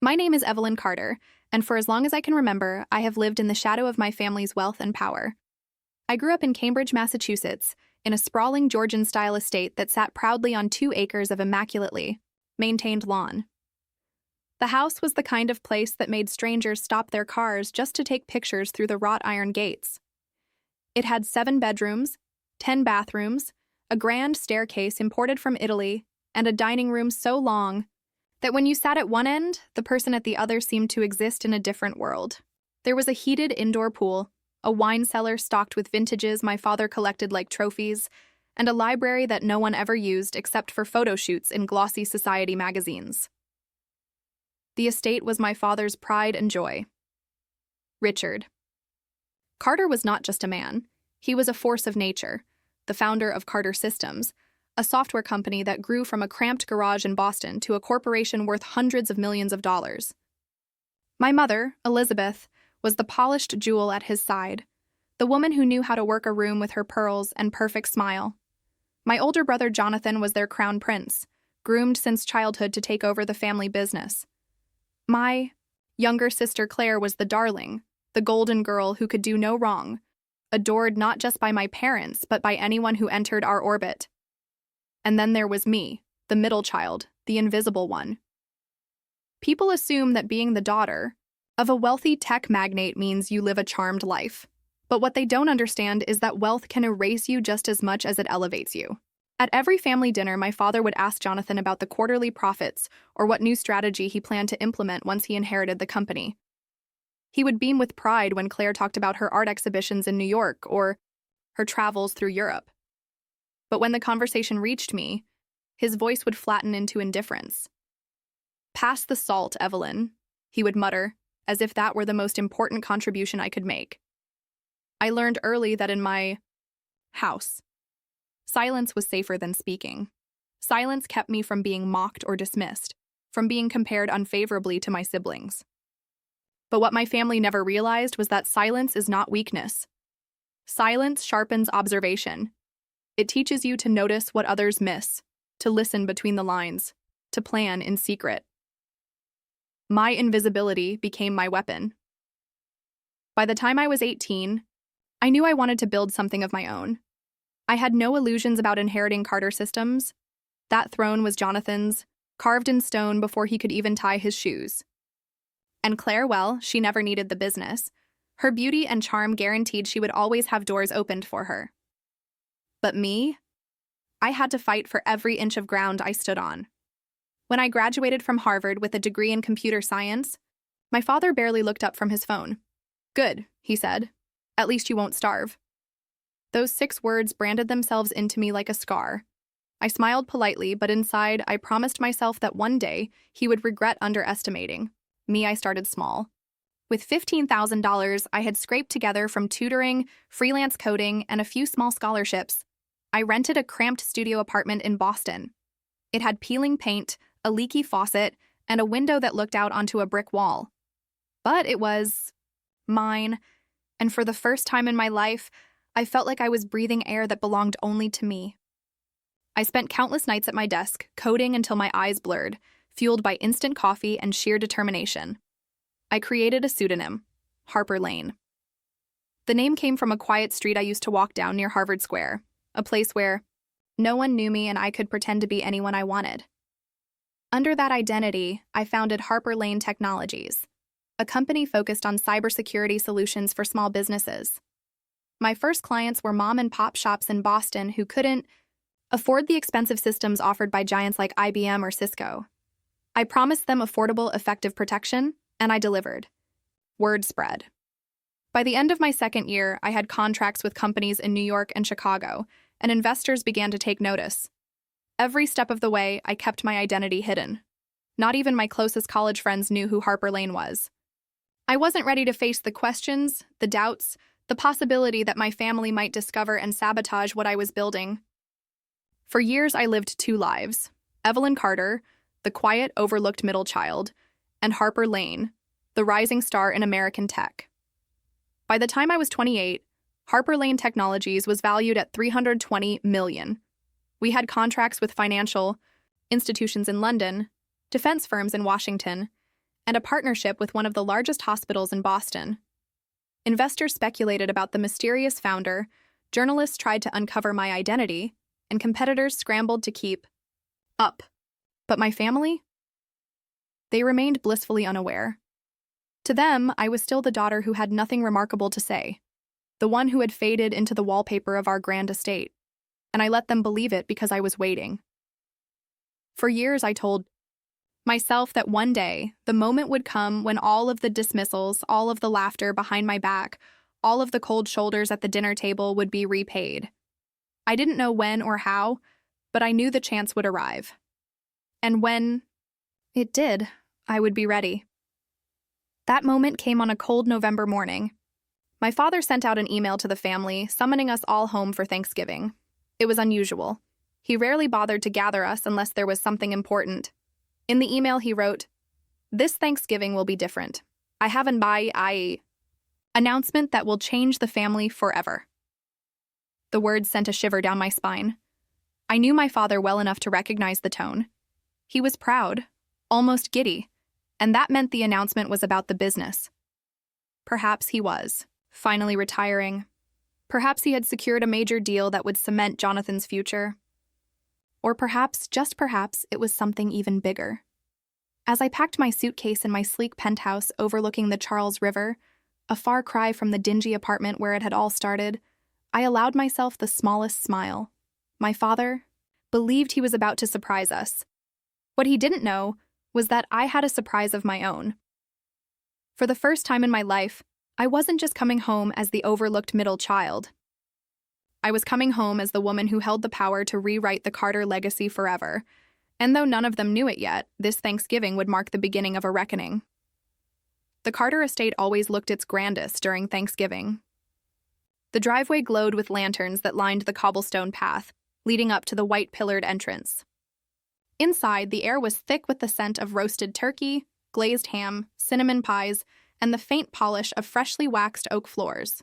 My name is Evelyn Carter, and for as long as I can remember, I have lived in the shadow of my family's wealth and power. I grew up in Cambridge, Massachusetts, in a sprawling Georgian-style estate that sat proudly on 2 acres of immaculately maintained lawn. The house was the kind of place that made strangers stop their cars just to take pictures through the wrought iron gates. It had 7 bedrooms, 10 bathrooms, a grand staircase imported from Italy, and a dining room so long that when you sat at one end, the person at the other seemed to exist in a different world. There was a heated indoor pool, a wine cellar stocked with vintages my father collected like trophies, and a library that no one ever used except for photo shoots in glossy society magazines. The estate was my father's pride and joy. Richard. Carter was not just a man. He was a force of nature, the founder of Carter Systems, a software company that grew from a cramped garage in Boston to a corporation worth hundreds of millions of dollars. My mother, Elizabeth, was the polished jewel at his side, the woman who knew how to work a room with her pearls and perfect smile. My older brother Jonathan was their crown prince, groomed since childhood to take over the family business. My younger sister Claire was the darling, the golden girl who could do no wrong, adored not just by my parents but by anyone who entered our orbit. And then there was me, the middle child, the invisible one. People assume that being the daughter of a wealthy tech magnate means you live a charmed life. But what they don't understand is that wealth can erase you just as much as it elevates you. At every family dinner, my father would ask Jonathan about the quarterly profits or what new strategy he planned to implement once he inherited the company. He would beam with pride when Claire talked about her art exhibitions in New York or her travels through Europe. But when the conversation reached me, his voice would flatten into indifference. "Pass the salt, Evelyn," he would mutter, as if that were the most important contribution I could make. I learned early that in my house, silence was safer than speaking. Silence kept me from being mocked or dismissed, from being compared unfavorably to my siblings. But what my family never realized was that silence is not weakness. Silence sharpens observation. It teaches you to notice what others miss, to listen between the lines, to plan in secret. My invisibility became my weapon. By the time I was 18, I knew I wanted to build something of my own. I had no illusions about inheriting Carter Systems. That throne was Jonathan's, carved in stone before he could even tie his shoes. And Claire, well, she never needed the business. Her beauty and charm guaranteed she would always have doors opened for her. But me? I had to fight for every inch of ground I stood on. When I graduated from Harvard with a degree in computer science, my father barely looked up from his phone. "Good," he said. "At least you won't starve." Those 6 words branded themselves into me like a scar. I smiled politely, but inside I promised myself that one day he would regret underestimating. Me, I started small. With $15,000 I had scraped together from tutoring, freelance coding, and a few small scholarships, I rented a cramped studio apartment in Boston. It had peeling paint, a leaky faucet, and a window that looked out onto a brick wall. But it was mine, and for the first time in my life, I felt like I was breathing air that belonged only to me. I spent countless nights at my desk, coding until my eyes blurred, fueled by instant coffee and sheer determination. I created a pseudonym, Harper Lane. The name came from a quiet street I used to walk down near Harvard Square, a place where no one knew me and I could pretend to be anyone I wanted. Under that identity, I founded Harper Lane Technologies, a company focused on cybersecurity solutions for small businesses. My first clients were mom-and-pop shops in Boston who couldn't afford the expensive systems offered by giants like IBM or Cisco. I promised them affordable, effective protection, and I delivered. Word spread. By the end of my second year, I had contracts with companies in New York and Chicago, and investors began to take notice. Every step of the way, I kept my identity hidden. Not even my closest college friends knew who Harper Lane was. I wasn't ready to face the questions, the doubts, the possibility that my family might discover and sabotage what I was building. For years, I lived 2 lives: Evelyn Carter, the quiet, overlooked middle child, and Harper Lane, the rising star in American tech. By the time I was 28, Harper Lane Technologies was valued at $320 million. We had contracts with financial institutions in London, defense firms in Washington, and a partnership with one of the largest hospitals in Boston. Investors speculated about the mysterious founder, journalists tried to uncover my identity, and competitors scrambled to keep up. But my family? They remained blissfully unaware. To them, I was still the daughter who had nothing remarkable to say, the one who had faded into the wallpaper of our grand estate, and I let them believe it because I was waiting. For years, I told myself that one day, the moment would come when all of the dismissals, all of the laughter behind my back, all of the cold shoulders at the dinner table would be repaid. I didn't know when or how, but I knew the chance would arrive. And when it did, I would be ready. That moment came on a cold November morning. My father sent out an email to the family, summoning us all home for Thanksgiving. It was unusual. He rarely bothered to gather us unless there was something important. In the email he wrote, "This Thanksgiving will be different. I have an announcement that will change the family forever." The words sent a shiver down my spine. I knew my father well enough to recognize the tone. He was proud, almost giddy, and that meant the announcement was about the business. Perhaps he was finally retiring. Perhaps he had secured a major deal that would cement Jonathan's future. Or perhaps, just perhaps, it was something even bigger. As I packed my suitcase in my sleek penthouse overlooking the Charles River, a far cry from the dingy apartment where it had all started, I allowed myself the smallest smile. My father believed he was about to surprise us. What he didn't know was that I had a surprise of my own. For the first time in my life, I wasn't just coming home as the overlooked middle child. I was coming home as the woman who held the power to rewrite the Carter legacy forever, and though none of them knew it yet, this Thanksgiving would mark the beginning of a reckoning. The Carter estate always looked its grandest during Thanksgiving. The driveway glowed with lanterns that lined the cobblestone path, leading up to the white-pillared entrance. Inside, the air was thick with the scent of roasted turkey, glazed ham, cinnamon pies, and the faint polish of freshly waxed oak floors.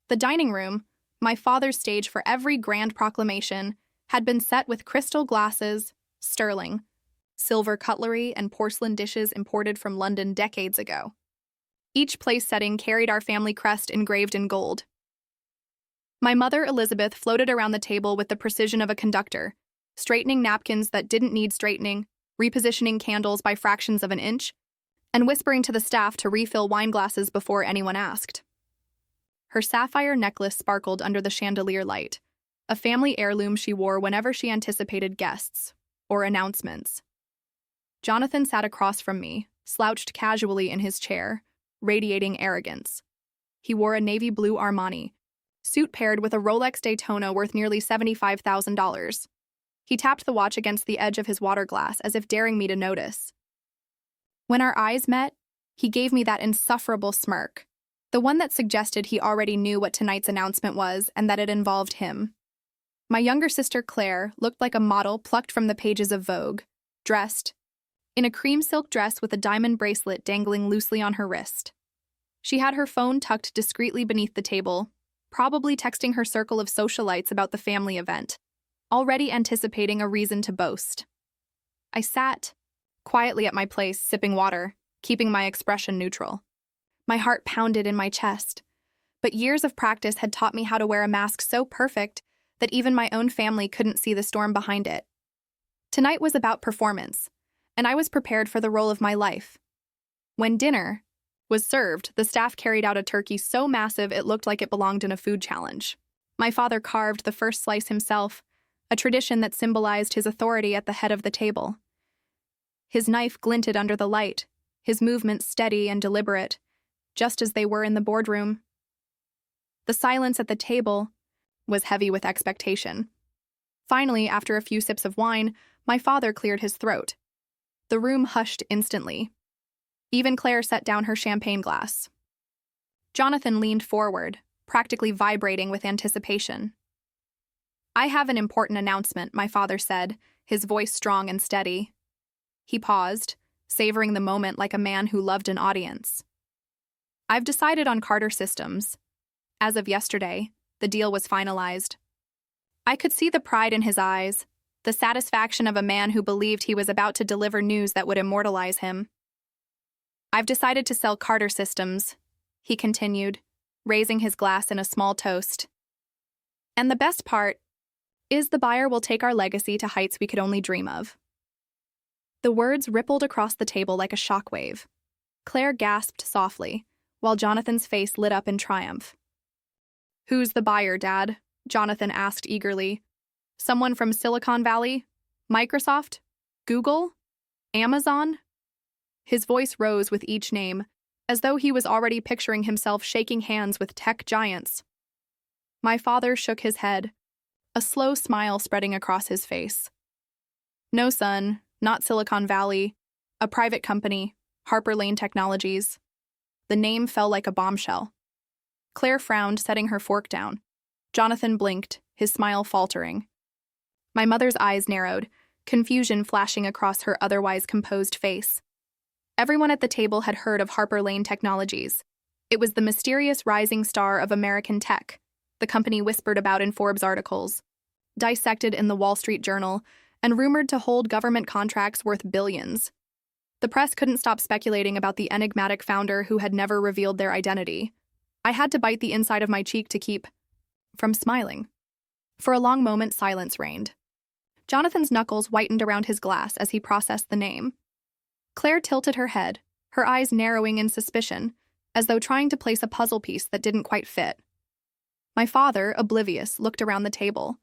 The dining room, my father's stage for every grand proclamation, had been set with crystal glasses, sterling, silver cutlery, and porcelain dishes imported from London decades ago. Each place setting carried our family crest engraved in gold. My mother, Elizabeth, floated around the table with the precision of a conductor, straightening napkins that didn't need straightening, repositioning candles by fractions of an inch, and whispering to the staff to refill wine glasses before anyone asked. Her sapphire necklace sparkled under the chandelier light, a family heirloom she wore whenever she anticipated guests or announcements. Jonathan sat across from me, slouched casually in his chair, radiating arrogance. He wore a navy blue Armani suit paired with a Rolex Daytona worth nearly $75,000. He tapped the watch against the edge of his water glass as if daring me to notice. When our eyes met, he gave me that insufferable smirk, the one that suggested he already knew what tonight's announcement was and that it involved him. My younger sister, Claire, looked like a model plucked from the pages of Vogue, dressed in a cream silk dress with a diamond bracelet dangling loosely on her wrist. She had her phone tucked discreetly beneath the table, probably texting her circle of socialites about the family event, already anticipating a reason to boast. I sat quietly at my place, sipping water, keeping my expression neutral. My heart pounded in my chest, but years of practice had taught me how to wear a mask so perfect that even my own family couldn't see the storm behind it. Tonight was about performance, and I was prepared for the role of my life. When dinner was served, the staff carried out a turkey so massive it looked like it belonged in a food challenge. My father carved the first slice himself, a tradition that symbolized his authority at the head of the table. His knife glinted under the light, his movements steady and deliberate, just as they were in the boardroom. The silence at the table was heavy with expectation. Finally, after a few sips of wine, my father cleared his throat. The room hushed instantly. Even Claire set down her champagne glass. Jonathan leaned forward, practically vibrating with anticipation. "I have an important announcement," my father said, his voice strong and steady. He paused, savoring the moment like a man who loved an audience. "I've decided on Carter Systems. As of yesterday, the deal was finalized." I could see the pride in his eyes, the satisfaction of a man who believed he was about to deliver news that would immortalize him. I've decided to sell Carter Systems, he continued, raising his glass in a small toast. And the best part is the buyer will take our legacy to heights we could only dream of. The words rippled across the table like a shockwave. Claire gasped softly, while Jonathan's face lit up in triumph. Who's the buyer, Dad? Jonathan asked eagerly. Someone from Silicon Valley? Microsoft? Google? Amazon? His voice rose with each name, as though he was already picturing himself shaking hands with tech giants. My father shook his head, a slow smile spreading across his face. No, son, not Silicon Valley. A private company, Harper Lane Technologies. The name fell like a bombshell. Claire frowned, setting her fork down. Jonathan blinked, his smile faltering. My mother's eyes narrowed, confusion flashing across her otherwise composed face. Everyone at the table had heard of Harper Lane Technologies. It was the mysterious rising star of American tech, the company whispered about in Forbes articles, dissected in the Wall Street Journal, and rumored to hold government contracts worth billions. The press couldn't stop speculating about the enigmatic founder who had never revealed their identity. I had to bite the inside of my cheek to keep from smiling. For a long moment, silence reigned. Jonathan's knuckles whitened around his glass as he processed the name. Claire tilted her head, her eyes narrowing in suspicion, as though trying to place a puzzle piece that didn't quite fit. My father, oblivious, looked around the table,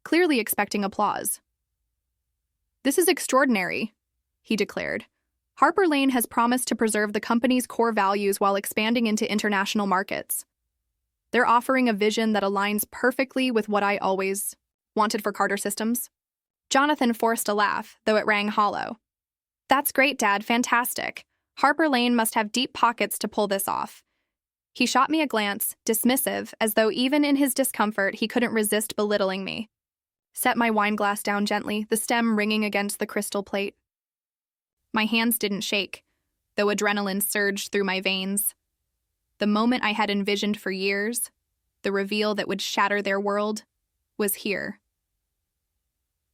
clearly expecting applause. This is extraordinary, he declared. Harper Lane has promised to preserve the company's core values while expanding into international markets. They're offering a vision that aligns perfectly with what I always wanted for Carter Systems. Jonathan forced a laugh, though it rang hollow. That's great, Dad, fantastic. Harper Lane must have deep pockets to pull this off. He shot me a glance, dismissive, as though even in his discomfort he couldn't resist belittling me. Set my wine glass down gently, the stem ringing against the crystal plate. My hands didn't shake, though adrenaline surged through my veins. The moment I had envisioned for years, the reveal that would shatter their world, was here.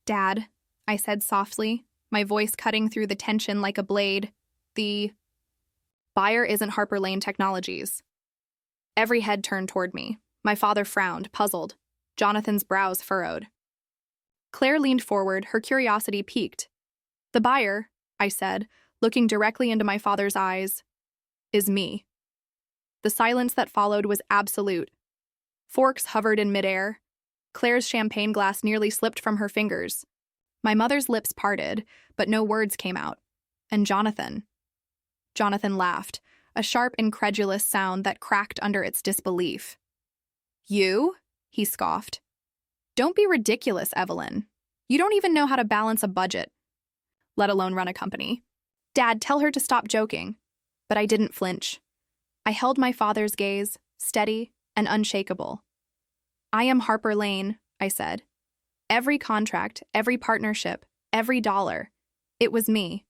Dad, I said softly, my voice cutting through the tension like a blade. The buyer isn't Harper Lane Technologies. Every head turned toward me. My father frowned, puzzled. Jonathan's brows furrowed. Claire leaned forward, her curiosity piqued. The buyer, I said, looking directly into my father's eyes, is me. The silence that followed was absolute. Forks hovered in midair. Claire's champagne glass nearly slipped from her fingers. My mother's lips parted, but no words came out. And Jonathan laughed, a sharp, incredulous sound that cracked under its disbelief. You? He scoffed. Don't be ridiculous, Evelyn. You don't even know how to balance a budget, let alone run a company. Dad, tell her to stop joking. But I didn't flinch. I held my father's gaze, steady and unshakable. I am Harper Lane, I said. Every contract, every partnership, every dollar. It was me.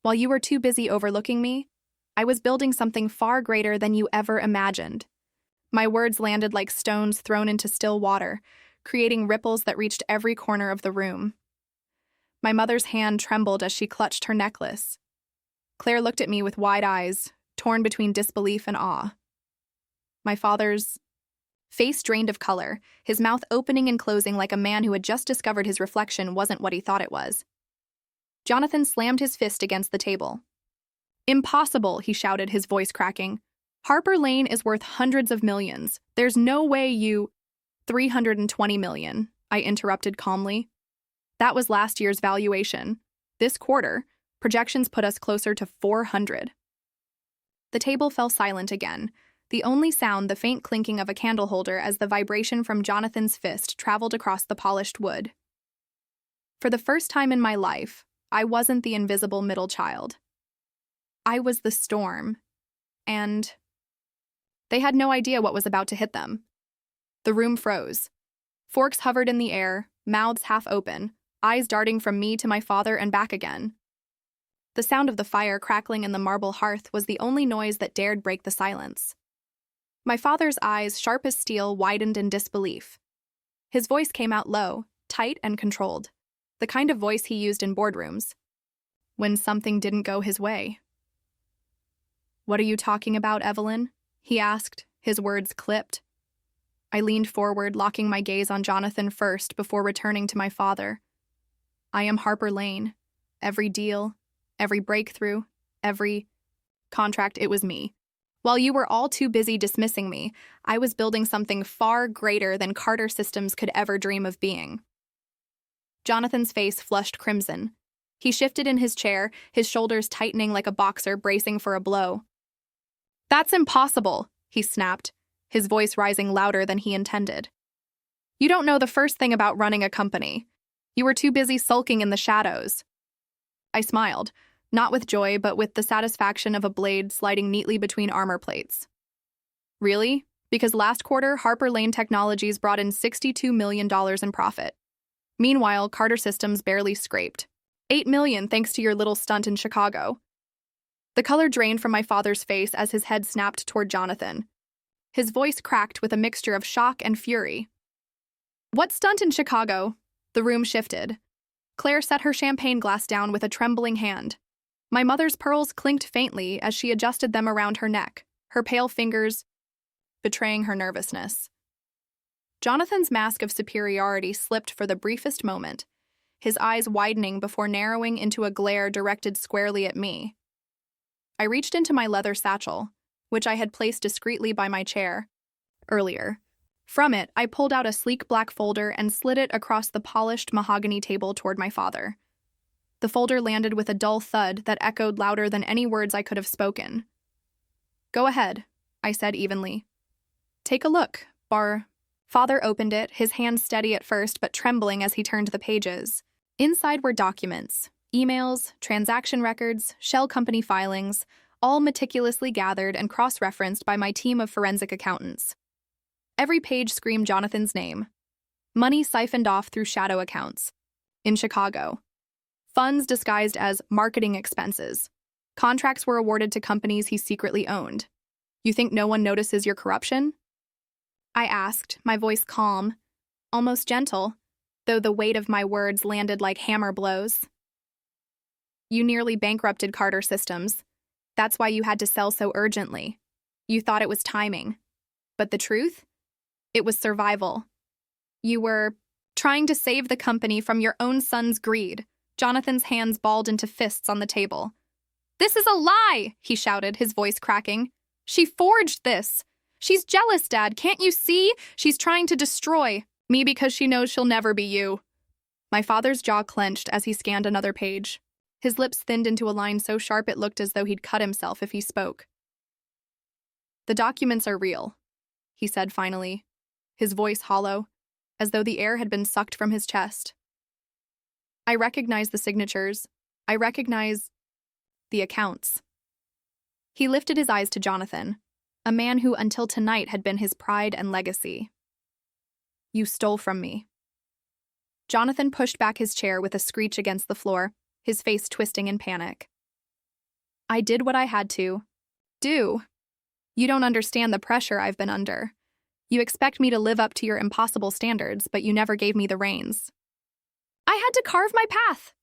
While you were too busy overlooking me, I was building something far greater than you ever imagined. My words landed like stones thrown into still water, creating ripples that reached every corner of the room. My mother's hand trembled as she clutched her necklace. Claire looked at me with wide eyes, torn between disbelief and awe. My father's face drained of color, his mouth opening and closing like a man who had just discovered his reflection wasn't what he thought it was. Jonathan slammed his fist against the table. Impossible, he shouted, his voice cracking. Harper Lane is worth hundreds of millions. There's no way you— 320 million, I interrupted calmly. That was last year's valuation. This quarter, projections put us closer to 400. The table fell silent again, the only sound the faint clinking of a candle holder as the vibration from Jonathan's fist traveled across the polished wood. For the first time in my life, I wasn't the invisible middle child. I was the storm, and they had no idea what was about to hit them. The room froze. Forks hovered in the air, mouths half open, eyes darting from me to my father and back again. The sound of the fire crackling in the marble hearth was the only noise that dared break the silence. My father's eyes, sharp as steel, widened in disbelief. His voice came out low, tight and controlled, the kind of voice he used in boardrooms when something didn't go his way. "What are you talking about, Evelyn?" he asked, his words clipped. I leaned forward, locking my gaze on Jonathan first before returning to my father. "I am Harper Lane. Every deal, every breakthrough, every contract, it was me. While you were all too busy dismissing me, I was building something far greater than Carter Systems could ever dream of being." Jonathan's face flushed crimson. He shifted in his chair, his shoulders tightening like a boxer bracing for a blow. "That's impossible," he snapped, his voice rising louder than he intended. "You don't know the first thing about running a company. You were too busy sulking in the shadows." I smiled, not with joy but with the satisfaction of a blade sliding neatly between armor plates. "Really? Because last quarter, Harper Lane Technologies brought in $62 million in profit. Meanwhile, Carter Systems barely scraped. $8 million thanks to your little stunt in Chicago." The color drained from my father's face as his head snapped toward Jonathan. His voice cracked with a mixture of shock and fury. "What stunt in Chicago?" The room shifted. Claire set her champagne glass down with a trembling hand. My mother's pearls clinked faintly as she adjusted them around her neck, her pale fingers betraying her nervousness. Jonathan's mask of superiority slipped for the briefest moment, his eyes widening before narrowing into a glare directed squarely at me. I reached into my leather satchel, which I had placed discreetly by my chair earlier. From it, I pulled out a sleek black folder and slid it across the polished mahogany table toward my father. The folder landed with a dull thud that echoed louder than any words I could have spoken. "Go ahead," I said evenly. "Take a look, Father opened it, his hand steady at first but trembling as he turned the pages. Inside were documents, emails, transaction records, shell company filings, all meticulously gathered and cross-referenced by my team of forensic accountants. Every page screamed Jonathan's name. Money siphoned off through shadow accounts. In Chicago. Funds disguised as marketing expenses. Contracts were awarded to companies he secretly owned. "You think no one notices your corruption?" I asked, my voice calm, almost gentle, though the weight of my words landed like hammer blows. "You nearly bankrupted Carter Systems. That's why you had to sell so urgently. You thought it was timing. But the truth? It was survival. You were trying to save the company from your own son's greed." Jonathan's hands balled into fists on the table. "This is a lie!" he shouted, his voice cracking. "She forged this. She's jealous, Dad. Can't you see? She's trying to destroy me because she knows she'll never be you." My father's jaw clenched as he scanned another page. His lips thinned into a line so sharp it looked as though he'd cut himself if he spoke. "The documents are real," he said finally, his voice hollow, as though the air had been sucked from his chest. "I recognize the signatures. I recognize the accounts." He lifted his eyes to Jonathan, a man who until tonight had been his pride and legacy. "You stole from me." Jonathan pushed back his chair with a screech against the floor, his face twisting in panic. "I did what I had to. Do. You don't understand the pressure I've been under. You expect me to live up to your impossible standards, but you never gave me the reins. I had to carve my path.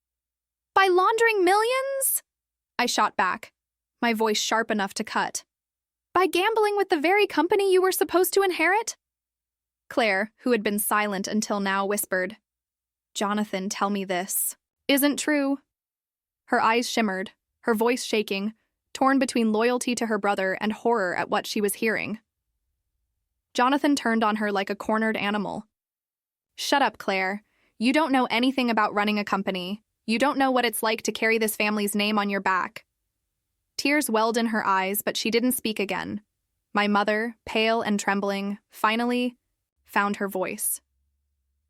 By laundering millions?" I shot back, my voice sharp enough to cut. "By gambling with the very company you were supposed to inherit?" Claire, who had been silent until now, whispered, "Jonathan, tell me this isn't true." Her eyes shimmered, her voice shaking, torn between loyalty to her brother and horror at what she was hearing. Jonathan turned on her like a cornered animal. "Shut up, Claire. You don't know anything about running a company. You don't know what it's like to carry this family's name on your back." Tears welled in her eyes, but she didn't speak again. My mother, pale and trembling, finally found her voice.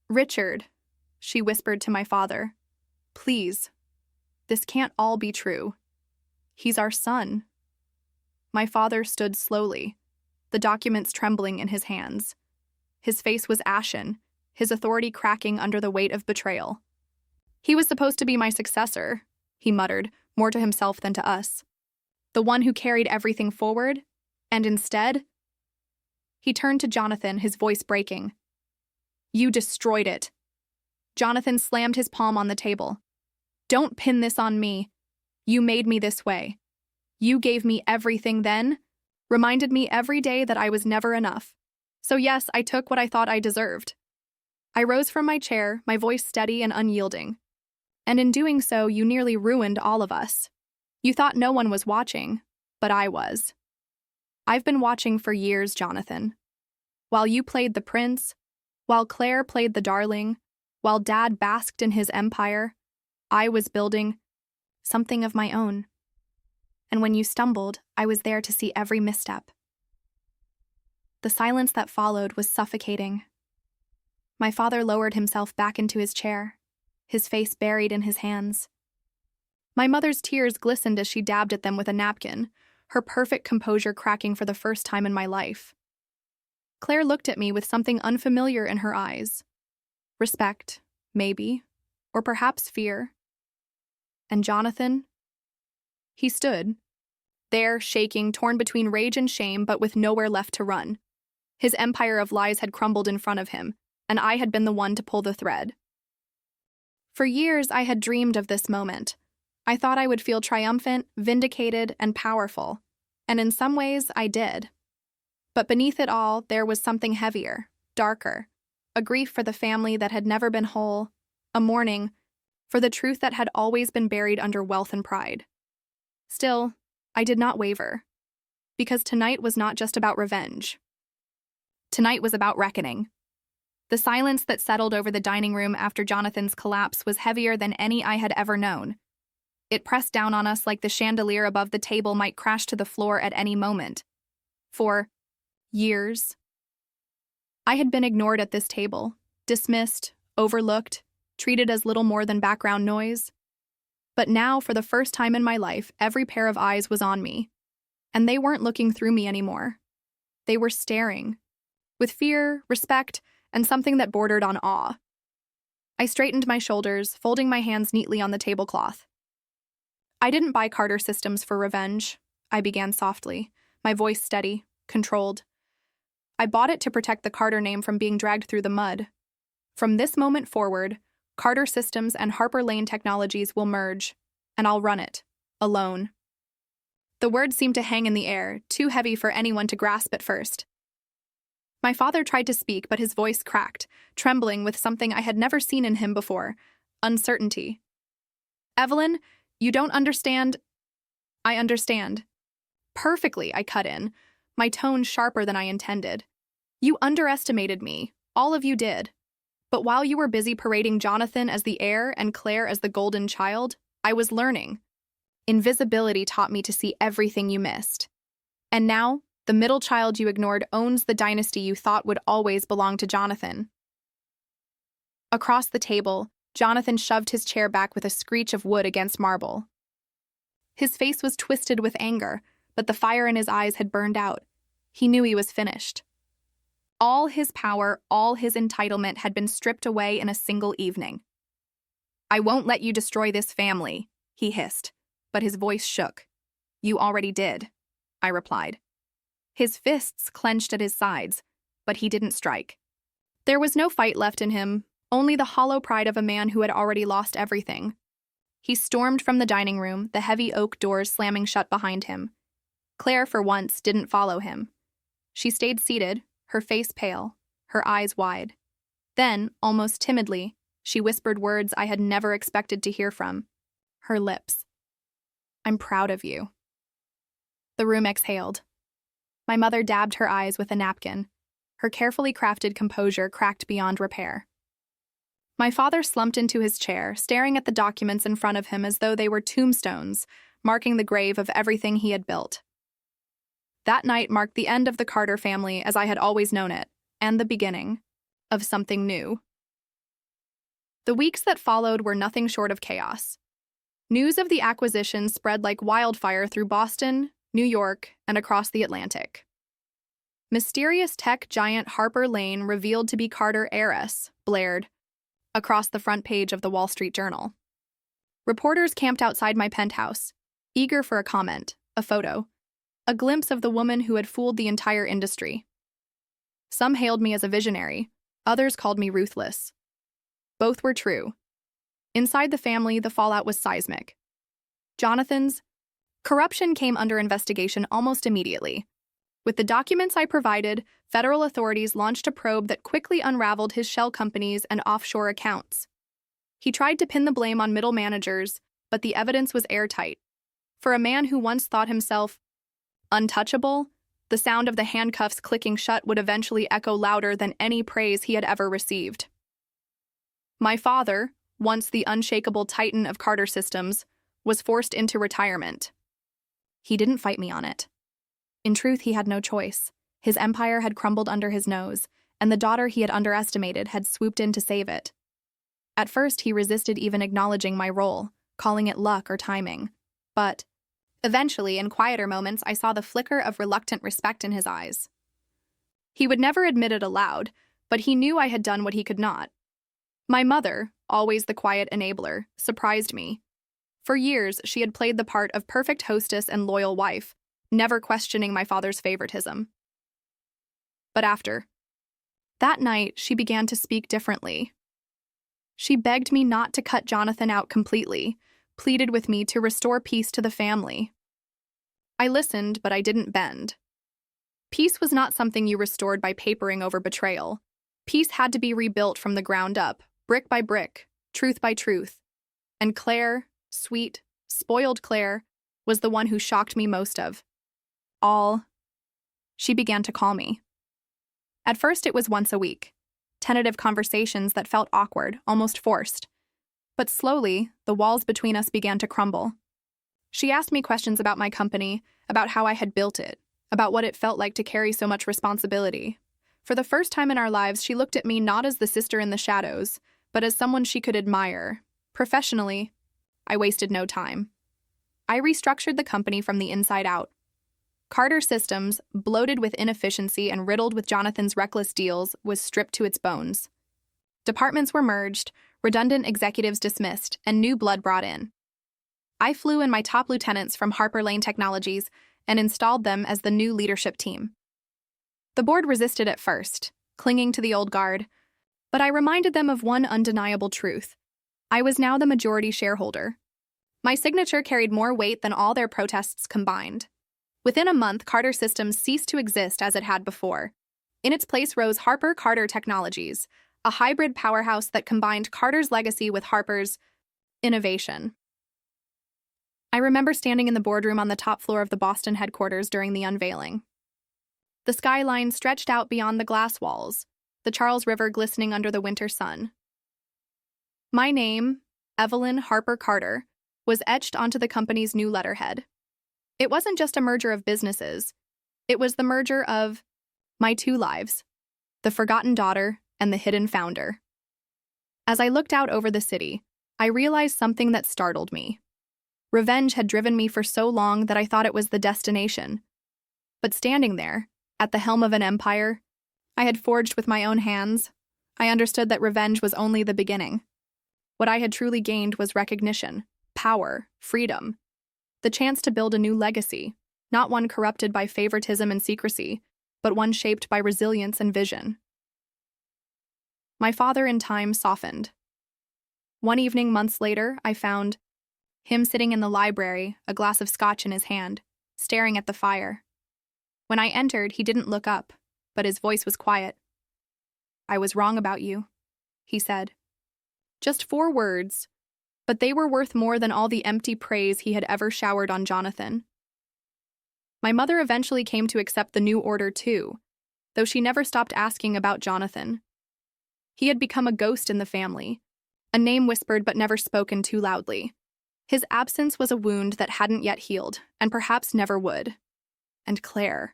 "Richard," she whispered to my father, "please, this can't all be true. He's our son." My father stood slowly, the documents trembling in his hands. His face was ashen, his authority cracking under the weight of betrayal. "He was supposed to be my successor," he muttered, more to himself than to us. "The one who carried everything forward, and instead—" He turned to Jonathan, his voice breaking. "You destroyed it." Jonathan slammed his palm on the table. "Don't pin this on me. You made me this way. You gave me everything then, reminded me every day that I was never enough. So yes, I took what I thought I deserved. I rose from my chair, my voice steady and unyielding. And in doing so, you nearly ruined all of us. You thought no one was watching, but I was. I've been watching for years, Jonathan. While you played the prince, while Claire played the darling, while Dad basked in his empire, I was building something of my own. And when you stumbled, I was there to see every misstep. The silence that followed was suffocating. My father lowered himself back into his chair, his face buried in his hands. My mother's tears glistened as she dabbed at them with a napkin, her perfect composure cracking for the first time in my life. Claire looked at me with something unfamiliar in her eyes. Respect, maybe, or perhaps fear. And Jonathan? He stood, there, shaking, torn between rage and shame, but with nowhere left to run. His empire of lies had crumbled in front of him, and I had been the one to pull the thread. For years, I had dreamed of this moment. I thought I would feel triumphant, vindicated, and powerful. And in some ways, I did. But beneath it all, there was something heavier, darker. A grief for the family that had never been whole. A mourning for the truth that had always been buried under wealth and pride. Still, I did not waver. Because tonight was not just about revenge. Tonight was about reckoning. The silence that settled over the dining room after Jonathan's collapse was heavier than any I had ever known. It pressed down on us like the chandelier above the table might crash to the floor at any moment. For years, I had been ignored at this table, dismissed, overlooked, treated as little more than background noise. But now, for the first time in my life, every pair of eyes was on me. And they weren't looking through me anymore. They were staring, with fear, respect, and something that bordered on awe. I straightened my shoulders, folding my hands neatly on the tablecloth. I didn't buy Carter Systems for revenge, I began softly, my voice steady, controlled. I bought it to protect the Carter name from being dragged through the mud. From this moment forward, Carter Systems and Harper Lane Technologies will merge, and I'll run it, alone. The words seemed to hang in the air, too heavy for anyone to grasp at first. My father tried to speak, but his voice cracked, trembling with something I had never seen in him before, uncertainty. Evelyn, you don't understand. I understand. Perfectly, I cut in, my tone sharper than I intended. You underestimated me, all of you did. But while you were busy parading Jonathan as the heir and Claire as the golden child, I was learning. Invisibility taught me to see everything you missed. And now, the middle child you ignored owns the dynasty you thought would always belong to Jonathan. Across the table, Jonathan shoved his chair back with a screech of wood against marble. His face was twisted with anger, but the fire in his eyes had burned out. He knew he was finished. All his power, all his entitlement had been stripped away in a single evening. I won't let you destroy this family, he hissed, but his voice shook. You already did, I replied. His fists clenched at his sides, but he didn't strike. There was no fight left in him, only the hollow pride of a man who had already lost everything. He stormed from the dining room, the heavy oak doors slamming shut behind him. Claire, for once, didn't follow him. She stayed seated, her face pale, her eyes wide. Then, almost timidly, she whispered words I had never expected to hear from her lips. I'm proud of you. The room exhaled. My mother dabbed her eyes with a napkin. Her carefully crafted composure cracked beyond repair. My father slumped into his chair, staring at the documents in front of him as though they were tombstones, marking the grave of everything he had built. That night marked the end of the Carter family as I had always known it, and the beginning of something new. The weeks that followed were nothing short of chaos. News of the acquisition spread like wildfire through Boston, New York, and across the Atlantic. Mysterious tech giant Harper Lane revealed to be Carter heiress, blared across the front page of the Wall Street Journal. Reporters camped outside my penthouse, eager for a comment, a photo, a glimpse of the woman who had fooled the entire industry. Some hailed me as a visionary, others called me ruthless. Both were true. Inside the family, the fallout was seismic. Jonathan's Corruption came under investigation almost immediately. With the documents I provided, federal authorities launched a probe that quickly unraveled his shell companies and offshore accounts. He tried to pin the blame on middle managers, but the evidence was airtight. For a man who once thought himself untouchable, the sound of the handcuffs clicking shut would eventually echo louder than any praise he had ever received. My father, once the unshakable titan of Carter Systems, was forced into retirement. He didn't fight me on it. In truth, he had no choice. His empire had crumbled under his nose, and the daughter he had underestimated had swooped in to save it. At first, he resisted even acknowledging my role, calling it luck or timing. But eventually, in quieter moments, I saw the flicker of reluctant respect in his eyes. He would never admit it aloud, but he knew I had done what he could not. My mother, always the quiet enabler, surprised me. For years, she had played the part of perfect hostess and loyal wife, never questioning my father's favoritism. But after that night, she began to speak differently. She begged me not to cut Jonathan out completely, pleaded with me to restore peace to the family. I listened, but I didn't bend. Peace was not something you restored by papering over betrayal. Peace had to be rebuilt from the ground up, brick by brick, truth by truth. And Claire, sweet, spoiled Claire, was the one who shocked me most of all. She began to call me. At first, it was once a week, tentative conversations that felt awkward, almost forced. But slowly, the walls between us began to crumble. She asked me questions about my company, about how I had built it, about what it felt like to carry so much responsibility. For the first time in our lives, she looked at me not as the sister in the shadows, but as someone she could admire. Professionally, I wasted no time. I restructured the company from the inside out. Carter Systems, bloated with inefficiency and riddled with Jonathan's reckless deals, was stripped to its bones. Departments were merged, redundant executives dismissed, and new blood brought in. I flew in my top lieutenants from Harper Lane Technologies and installed them as the new leadership team. The board resisted at first, clinging to the old guard, but I reminded them of one undeniable truth. I was now the majority shareholder. My signature carried more weight than all their protests combined. Within a month, Carter Systems ceased to exist as it had before. In its place rose Harper Carter Technologies, a hybrid powerhouse that combined Carter's legacy with Harper's innovation. I remember standing in the boardroom on the top floor of the Boston headquarters during the unveiling. The skyline stretched out beyond the glass walls, the Charles River glistening under the winter sun. My name, Evelyn Harper Carter, was etched onto the company's new letterhead. It wasn't just a merger of businesses. It was the merger of my two lives, the forgotten daughter and the hidden founder. As I looked out over the city, I realized something that startled me. Revenge had driven me for so long that I thought it was the destination. But standing there, at the helm of an empire I had forged with my own hands, I understood that revenge was only the beginning. What I had truly gained was recognition, power, freedom, the chance to build a new legacy, not one corrupted by favoritism and secrecy, but one shaped by resilience and vision. My father in time softened. One evening months later, I found him sitting in the library, a glass of scotch in his hand, staring at the fire. When I entered, he didn't look up, but his voice was quiet. "I was wrong about you," he said. Just 4 words, but they were worth more than all the empty praise he had ever showered on Jonathan. My mother eventually came to accept the new order too, though she never stopped asking about Jonathan. He had become a ghost in the family, a name whispered but never spoken too loudly. His absence was a wound that hadn't yet healed, and perhaps never would. And Claire.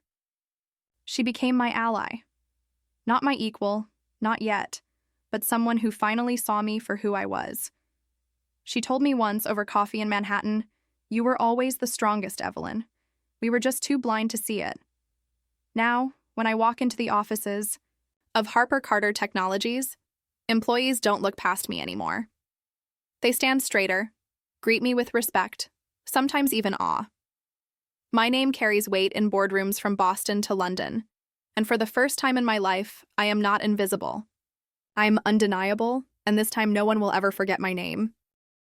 She became my ally. Not my equal, not yet, but someone who finally saw me for who I was. She told me once over coffee in Manhattan, "You were always the strongest, Evelyn. We were just too blind to see it." Now, when I walk into the offices of Harper Carter Technologies, employees don't look past me anymore. They stand straighter, greet me with respect, sometimes even awe. My name carries weight in boardrooms from Boston to London, and for the first time in my life, I am not invisible. I'm undeniable, and this time no one will ever forget my name.